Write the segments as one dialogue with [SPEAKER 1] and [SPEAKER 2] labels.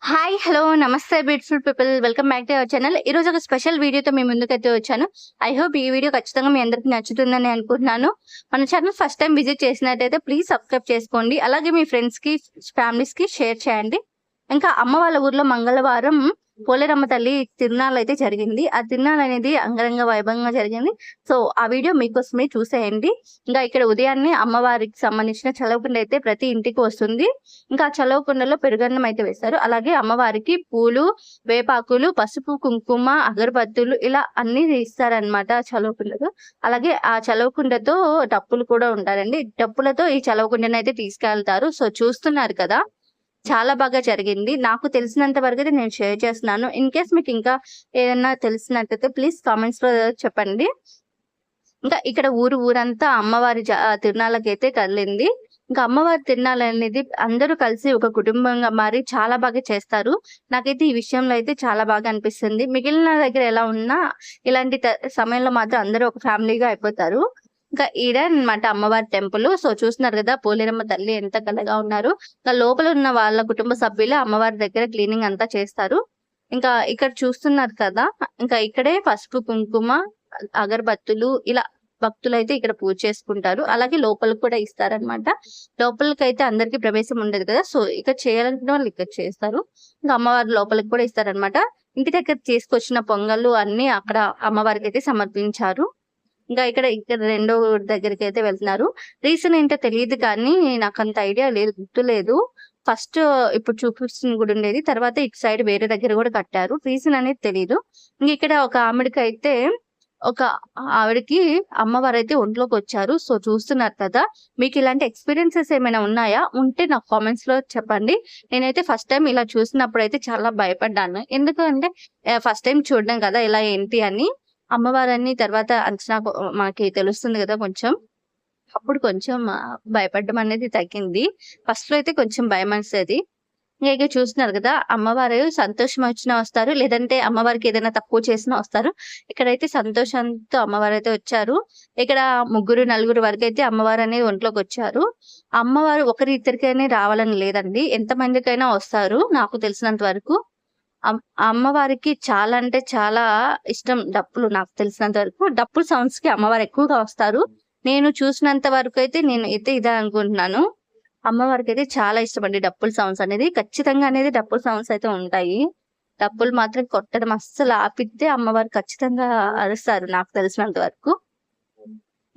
[SPEAKER 1] Hi! Hello! నమస్తే beautiful people. Welcome back to our channel. ఈరోజు ఒక స్పెషల్ వీడియోతో మీ ముందుకైతే వచ్చాను. ఐ హోప్ ఈ వీడియో ఖచ్చితంగా మీ అందరికి నచ్చుతుందని అనుకుంటున్నాను. మన ఛానల్ ఫస్ట్ టైం విజిట్ చేసినట్టయితే ప్లీజ్ సబ్స్క్రైబ్ చేసుకోండి. అలాగే మీ ఫ్రెండ్స్‌కి, ఫ్యామిలీస్‌కి షేర్ చేయండి. ఇంకా అమ్మ వాళ్ళ ఊర్లో మంగళవారం పోలేరమ్మ తల్లి తిరునాళ్ళైతే జరిగింది. ఆ తిరునాళనేది అంగరంగ వైభవంగా జరిగింది. సో, ఆ వీడియో మీకోసమే చూసేయండి. ఇంకా ఇక్కడ ఉదయాన్నే అమ్మవారికి సంబంధించిన చలవకుండ అయితే ప్రతి ఇంటికి వస్తుంది. ఇంకా ఆ చలవకుండలో పెరుగన్నం అయితే వేస్తారు. అలాగే అమ్మవారికి పూలు, వేపాకులు, పసుపు, కుంకుమ, అగరబత్తులు ఇలా అన్నీ ఇస్తారనమాట చలవకుండలో. అలాగే ఆ చలవకుండతో డప్పులు కూడా ఉంటారండి. డప్పులతో ఈ చలవకుండనైతే తీసుకెళ్తారు. సో, చూస్తున్నారు కదా! చాలా బాగా జరిగింది. నాకు తెలిసినంత వరకైతే నేను షేర్ చేస్తున్నాను. ఇన్‌కేస్ మీకు ఇంకా ఏదన్నా తెలిసినట్టయితే ప్లీజ్ కామెంట్స్‌లో చెప్పండి. ఇంకా ఇక్కడ ఊరంతా అమ్మవారి తిరునాళ్ళకైతే కదిలింది. ఇంకా అమ్మవారి తిరునాళ్ళనేది అందరూ కలిసి ఒక కుటుంబంగా మారి చాలా బాగా చేస్తారు. నాకైతే ఈ విషయంలో అయితే చాలా బాగా అనిపిస్తుంది. మిగిలిన దగ్గర ఎలా ఉన్నా ఇలాంటి సమయంలో మాత్రం అందరూ ఒక ఫ్యామిలీగా అయిపోతారు. ఇంకా ఈడే అన్నమాట అమ్మవారి టెంపుల్. సో, చూస్తున్నారు కదా పోలేరమ్మ తల్లి ఎంత కళగా ఉన్నారు. ఇంకా లోపల ఉన్న వాళ్ళ కుటుంబ సభ్యులే అమ్మవారి దగ్గర క్లీనింగ్ అంతా చేస్తారు. ఇంకా ఇక్కడ చూస్తున్నారు కదా! ఇంకా ఇక్కడే పసుపు, కుంకుమ, అగరబత్తులు ఇలా భక్తులైతే ఇక్కడ పూజ చేసుకుంటారు. అలాగే లోపలికి కూడా ఇస్తారనమాట. లోపలికైతే అందరికీ ప్రవేశం ఉండదు కదా! సో, ఇక్కడ చేయాలనుకున్న వాళ్ళు ఇక్కడ చేస్తారు. ఇంకా అమ్మవారి లోపలికి కూడా ఇస్తారనమాట. ఇంటి దగ్గర తీసుకొచ్చిన పొంగళ్ళు అన్నీ అక్కడ అమ్మవారికైతే సమర్పించారు. ఇంకా ఇక్కడ రెండో దగ్గరికైతే వెళ్తున్నారు. రీజన్ ఏంటో తెలీదు కానీ నాకంత ఐడియా లేదు. గుర్తులేదు. ఫస్ట్ ఇప్పుడు చూపిస్తున్న గుడి ఉండేది. తర్వాత ఇటు సైడ్ వేరే దగ్గర కూడా కట్టారు. రీజన్ అనేది తెలీదు. ఇక్కడ ఒక ఆవిడకి అమ్మవారైతే ఒంట్లోకొచ్చారు. సో, చూస్తున్నారు కదా! మీకు ఇలాంటి ఎక్స్‌పీరియన్సెస్ ఏమైనా ఉన్నాయా? ఉంటే నాకు కామెంట్స్‌లో చెప్పండి. నేనైతే ఫస్ట్ టైమ్ ఇలా చూసినప్పుడైతే చాలా భయపడ్డాను. ఎందుకు అంటే ఫస్ట్ టైమ్ చూడడం కదా! ఎలా ఏంటి అని. అమ్మవారని తర్వాత అంచనా మనకి తెలుస్తుంది గదా! కొంచెం. అప్పుడు కొంచెం భయపడడం అనేది తగ్గింది. ఫస్ట్‌లో అయితే కొంచెం భయమేసేది. ఇక చూస్తున్నారు గదా! అమ్మవారు సంతోషం వచ్చినా వస్తారు. లేదంటే అమ్మవారికి ఏదైనా తక్కువ చేసినా వస్తారు. ఇక్కడైతే సంతోషంతో అమ్మవారైతే వచ్చారు. ఇక్కడ ముగ్గురు, నలుగురు వరకైతే అమ్మవారనేది ఒంట్లోకొచ్చారు. అమ్మవారు ఒకరిద్దరికైనా రావాలని లేదండి. ఎంతమందికైనా వస్తారు నాకు తెలిసినంత వరకు. అమ్మవారికి చాలా అంటే చాలా ఇష్టం డప్పులు నాకు తెలిసినంత వరకు. డప్పుల సౌండ్స్‌కి అమ్మవారు ఎక్కువగా వస్తారు. నేను చూసినంత వరకైతే నేనైతే ఇదే అనుకుంటున్నాను. అమ్మవారికైతే చాలా ఇష్టమండి డప్పుల సౌండ్స్ అనేది. ఖచ్చితంగా అనేది డప్పుల సౌండ్స్ అయితే ఉంటాయి. డప్పులు మాత్రం కొట్టడం అస్సలు ఆపితే అమ్మవారు ఖచ్చితంగా అరుస్తారు నాకు తెలిసినంత వరకు.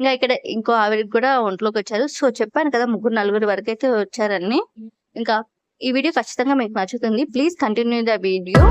[SPEAKER 1] ఇక్కడ ఇంకో ఆవిడకి కూడా ఒంట్లోకొచ్చారు. సో, చెప్పాను కదా! ముగ్గురు, నలుగురు వరకైతే వచ్చారని. ఇంకా ఈ వీడియో ఖచ్చితంగా మీకు నచ్చుతుంది. Please continue the video.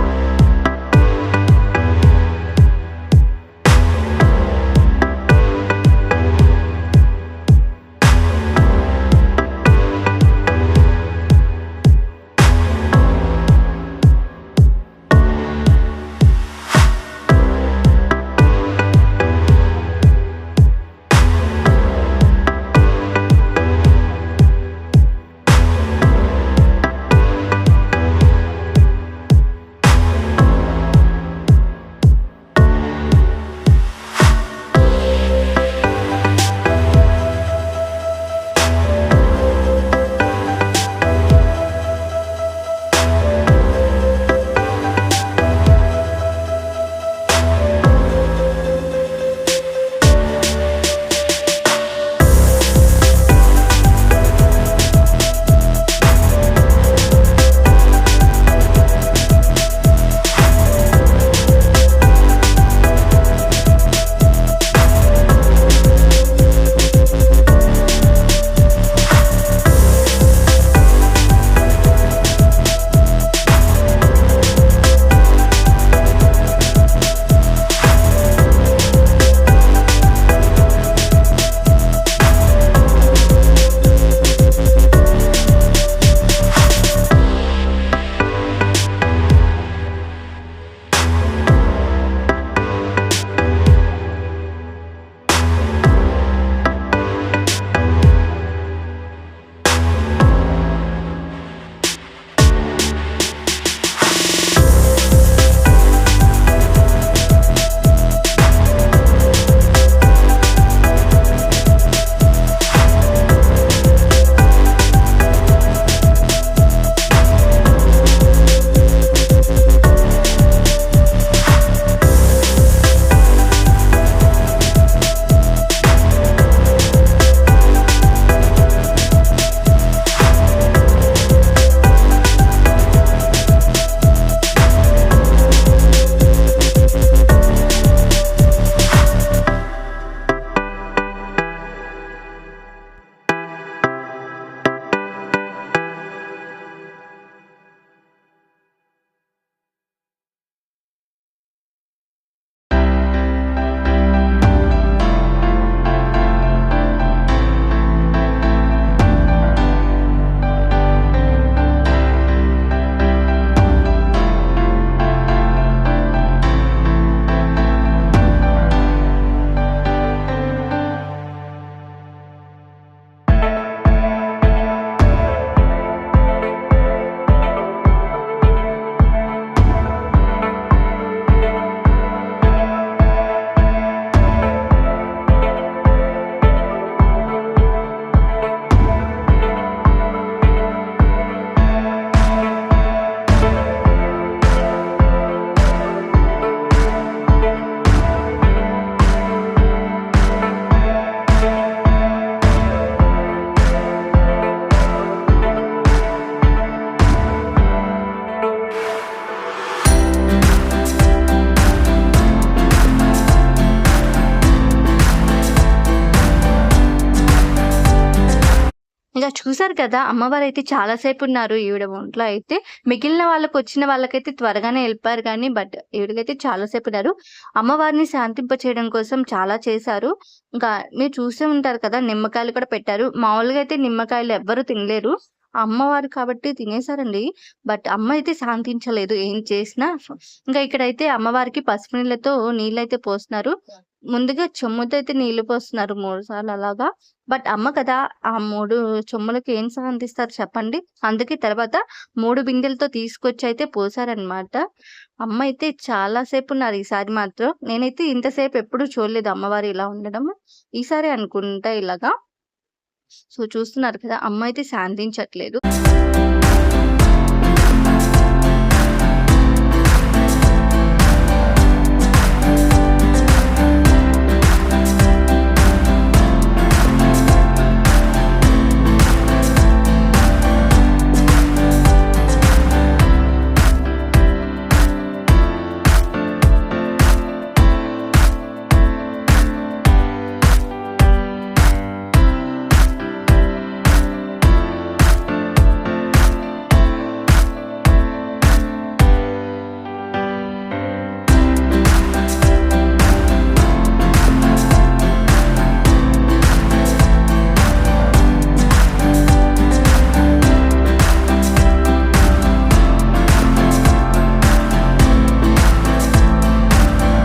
[SPEAKER 1] ఇలా చూసారు కదా! అమ్మవారైతే చాలా సేపున్నారు ఈవిడ ఒంట్లో అయితే. మిగిలిన వాళ్ళకొచ్చిన వాళ్ళకైతే త్వరగానే ఎళ్ళిపోయారు కానీ, బట్ ఈవిడకైతే చాలా సేపున్నారు. అమ్మవారిని శాంతింపచేయడం కోసం చాలా చేశారు. ఇంకా మీరు చూసే ఉంటారు కదా! నిమ్మకాయలు కూడా పెట్టారు. మామూలుగా అయితే నిమ్మకాయలు ఎవ్వరు తినలేరు. అమ్మవారు కాబట్టి తినేసారండి. బట్ అమ్మ అయితే శాంతించలేదు ఏం చేసినా. ఇంకా ఇక్కడైతే అమ్మవారికి పసుపు నీళ్ళతో నీళ్ళైతే పోస్తున్నారు. ముందుగా చెంబుతో అయితే నీళ్లు పోస్తున్నారు 3 సార్లు అలాగా. బట్ అమ్మ కదా! ఆ 3 చెంబులకి ఏం శాంతిస్తారు చెప్పండి? అందుకే తర్వాత 3 బిందెలతో తీసుకొచ్చయితే పోసారనమాట. అమ్మ అయితే చాలా సేపున్నారు ఈసారి మాత్రం. నేనైతే ఇంతసేపు ఎప్పుడు చూడలేదు అమ్మవారు ఇలా ఉండడం. ఈసారే అనుకుంటా ఇలాగా. సో, చూస్తున్నారు కదా! అమ్మ అయితే శాంతించట్లేదు.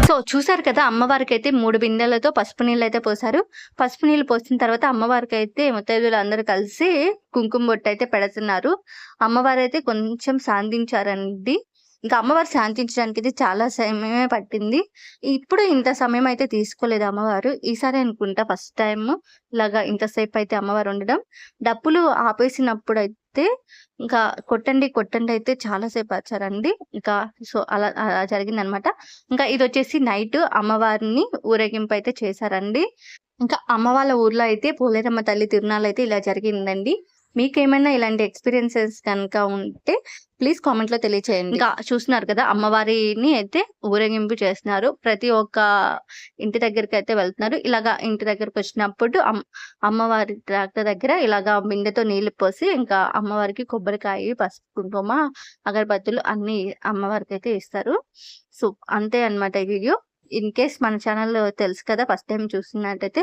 [SPEAKER 1] సో, చూసారు కదా! అమ్మవారికైతే 3 బిందెలతో పసుపు నీళ్ళైతే పోసారు. పసుపు నీళ్ళు పోసిన తర్వాత అమ్మవారికైతే ముత్తైదువులందరూ కలిసి కుంకుమ బొట్టయితే పెడుతున్నారు. అమ్మవారైతే కొంచెం శాంతించారండి. ఇంకా అమ్మవారు శాంతించడానికైతే చాలా సమయమే పట్టింది. ఇప్పుడు ఇంత సమయం అయితే తీసుకోలేదు అమ్మవారు. ఈసారి అనుకుంటా ఫస్ట్ టైము ఇలాగా ఇంతసేపయితే అమ్మవారు ఉండడం. డప్పులు ఆపేసినప్పుడైతే ఇంకా కొట్టండి, కొట్టండి అయితే చాలా సేపు అరిచారండి. ఇంకా సో, అలా జరిగిందనమాట. ఇంకా ఇదొచ్చేసి నైట్ అమ్మవారిని ఊరేగింపయితే చేశారండి. ఇంకా అమ్మ వాళ్ళ ఊర్లో అయితే పోలేరమ్మ తల్లి తిరునాళ్ళైతే ఇలా జరిగిందండి. మీకేమైనా ఇలాంటి ఎక్స్‌పీరియన్సెస్ గనుక ఉంటే ప్లీజ్ కామెంట్‌లో తెలియచేయండి. ఇంకా చూస్తున్నారు కదా! అమ్మవారిని అయితే ఊరేగింపు చేస్తున్నారు. ప్రతి ఒక్క ఇంటి దగ్గరికైతే వెళ్తున్నారు. ఇలాగా ఇంటి దగ్గరకొచ్చినప్పుడు అమ్మవారి ట్రాక్టర్ దగ్గర ఇలాగా బిందెతో నీళ్లు పోసి ఇంకా అమ్మవారికి కొబ్బరికాయ, పసుపు, కుంకుమ, అగరబత్తులు అన్నీ అమ్మవారికైతే ఇస్తారు. సో, అంతే అన్నమాట ఈ వీడియో. ఇన్‌కేస్ మన ఛానల్ తెలుసు కదా! ఫస్ట్ టైమ్ చూస్తున్నట్టయితే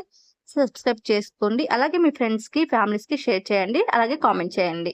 [SPEAKER 1] సబ్స్క్రైబ్ చేసుకోండి. అలాగే మీ ఫ్రెండ్స్‌కి, ఫ్యామిలీస్‌కి షేర్ చేయండి. అలాగే కామెంట్ చేయండి.